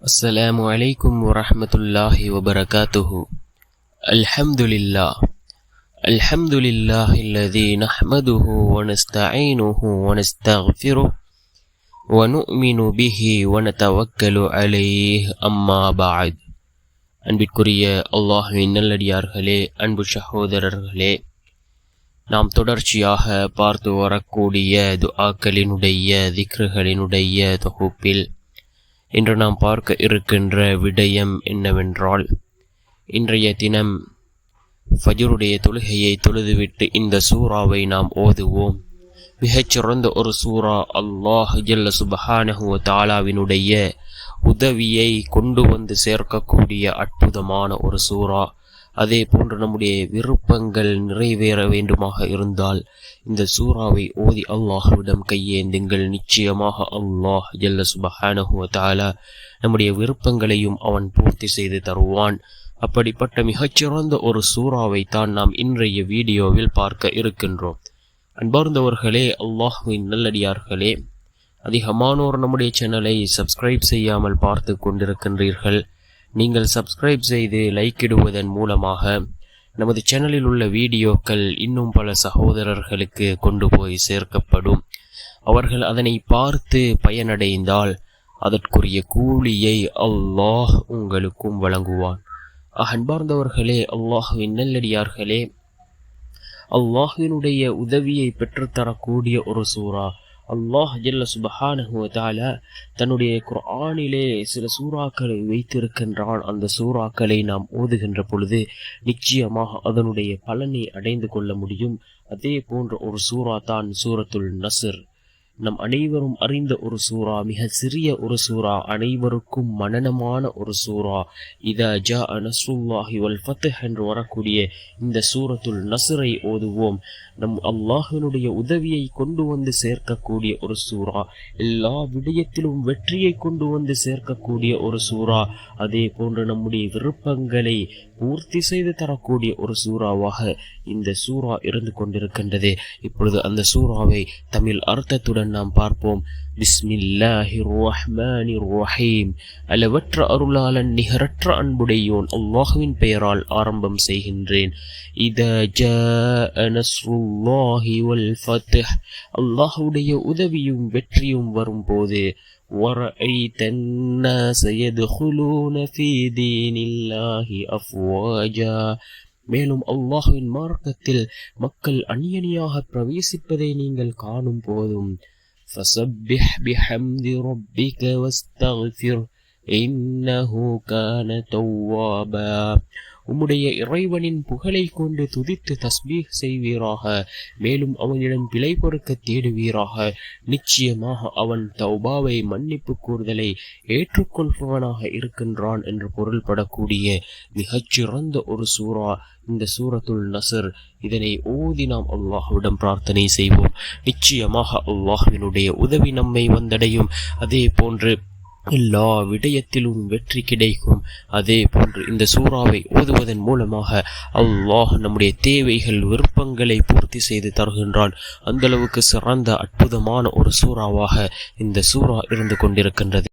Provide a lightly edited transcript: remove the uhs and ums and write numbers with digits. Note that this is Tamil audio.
السلام عليكم ورحمة الله وبركاته. الحمد لله الذي نحمده ونستعينه ونستغفره ونؤمن به ونتوكل عليه أما بعد. அன்பிற்குரிய அல்லாஹ்வின் நல்லடியார்களே, அன்பு சகோதரர்களே, நாம் தொடர்ச்சியாக பார்த்து வரக்கூடிய துஆக்களினுடைய திக்ருகளினுடைய தொகுப்பில் இன்று நாம் பார்க்க இருக்கின்ற விடயம் என்னவென்றால், இன்றைய தினம் ஃபஜ்ருடைய தொழுகையை தொழுதுவிட்டு இந்த சூறாவை நாம் ஓதுவோம். மிகச்சிறந்த ஒரு சூறா, அல்லாஹ் ஜல்ல சுப்ஹானஹு வ தஆலாவினுடைய உதவியை கொண்டு வந்து சேர்க்கக்கூடிய அற்புதமான ஒரு சூறா. அதே போன்று நம்முடைய விருப்பங்கள் நிறைவேற வேண்டுமாக இருந்தால் இந்த சூறாவை ஓதி அல்லாஹ்விடம் கையேந்துங்கள். நிச்சயமாக அல்லாஹ் ஜல்ல சுப்ஹானஹு வ தஆலா நம்முடைய விருப்பங்களையும் அவன் பூர்த்தி செய்து தருவான். அப்படிப்பட்ட மிகச்சிறந்த ஒரு சூறாவை தான் நாம் இன்றைய வீடியோவில் பார்க்க இருக்கின்றோம். அன்பார்ந்தவர்களே, அல்லாஹ்வின் நல்லடியார்களே, அதிகமானோர் நம்முடைய சேனலை சப்ஸ்கிரைப் செய்யாமல் பார்த்து கொண்டிருக்கின்றீர்கள். நீங்கள் சப்ஸ்கிரைப் செய்து லைக் இடுவதன் மூலமாக நமது சேனலில் உள்ள வீடியோக்கள் இன்னும் பல சகோதரர்களுக்கு கொண்டு போய் சேர்க்கப்படும். அவர்கள் அதனை பார்த்து பயனடைந்தால் அதற்குரிய கூலியை அல்லாஹ் உங்களுக்கும் வழங்குவான். அன்பார்ந்தவர்களே, அல்லாஹ்வின் நல்லடியார்களே, அல்லாஹ்வினுடைய உதவியை பெற்றுத்தரக்கூடிய ஒரு சூறா. அல்லாஹ் ஜல்ல சுப்ஹானஹு வ தஆலா தன்னுடைய குர்ஆனிலே சில சூறாக்களை வைத்திருக்கின்றான். அந்த சூறாக்களை நாம் ஓதுகின்ற பொழுது நிச்சயமாக அதனுடைய பலனை அடைந்து கொள்ள முடியும். அதே போன்ற ஒரு சூறா தான் சூரத்துல் நஸ்ர். நம் அனைவரும் அறிந்த ஒரு சூறா, மிக சிறிய ஒரு சூறா, அனைவருக்கும் மனனமான ஒரு சூறா. இதா ஜாஅ நஸ்ருல்லாஹி வல் ஃபத்ஹ் என்று வரக்கூடிய இந்த சூரத்துல் நஸ்ரை ஓதுவோம். நம் அல்லாஹ்வினுடைய உதவியை கொண்டு வந்து சேர்க்கக்கூடிய ஒரு சூறா, எல்லா விடயத்திலும் வெற்றியை கொண்டு வந்து சேர்க்கக்கூடிய ஒரு சூறா, அதே போன்று நம்முடைய விருப்பங்களை பூர்த்தி செய்து தரக்கூடிய ஒரு சூறாவாக இந்த சூறா இருந்து கொண்டிருக்கின்றது. இப்பொழுது அந்த சூறாவை தமிழ் அர்த்தத்துடன் நாம் பார்ப்போம். பிஸ்மில்லாஹிர் ரஹ்மானிர் ரஹீம். அளவற்ற அருளாளன் நிகரற்ற அன்புடையோன் அல்லாஹ்வின் பெயரால் ஆரம்பம் செய்கின்றேன். இதா ஜாஅ நஸ்ருல்லாஹி வல் ஃபத்ஹ். அல்லாஹ்வுடைய உதவியும் வெற்றியும் வரும்போது وَرَأَيْتَ النَّاسَ يَدْخُلُونَ فِي دِينِ اللَّهِ أَفْوَاجًا. மேலும் அல்லாஹ்வின் மார்க்கத்தில் மக்கள் அணியணியாக பிரவேசிப்பதை நீங்கள் காணும் போதும் فَسَبِّحْ بِحَمْدِ رَبِّكَ وَاسْتَغْفِرْ إِنَّهُ كَانَ تَوَّابًا. உம்முடைய இறைவனின் புகழை கொண்டு துதித்து தஸ்பீஹ் செய்வீராக. மேலும் அவனிடம் பிழை பொறுக்க தேடுவீராக. நிச்சயமாக அவன் தௌபாவை, மன்னிப்பு கூறுதலை ஏற்றுக்கொள்பவனாக இருக்கின்றான் என்று பொருள்படக்கூடிய மிகச்சிறந்த ஒரு சூறா இந்த சூரத்துல் நஸ்ர். இதனை ஓதி நாம் அல்லாஹ்விடம் பிரார்த்தனை செய்வோம். நிச்சயமாக அல்லாஹ்வினுடைய உதவி நம்மை வந்தடையும். அதே போன்று எல்லா விடயத்திலும் வெற்றி கிடைக்கும். அதே போன்று இந்த சூறாவை ஓதுவதன் மூலமாக அல்லாஹ் நம்முடைய தேவைகள், விருப்பங்களை பூர்த்தி செய்து தருகின்றான். அந்த அளவுக்கு சிறந்த அற்புதமான ஒரு சூறாவாக இந்த சூறா இருந்து கொண்டிருக்கின்றது.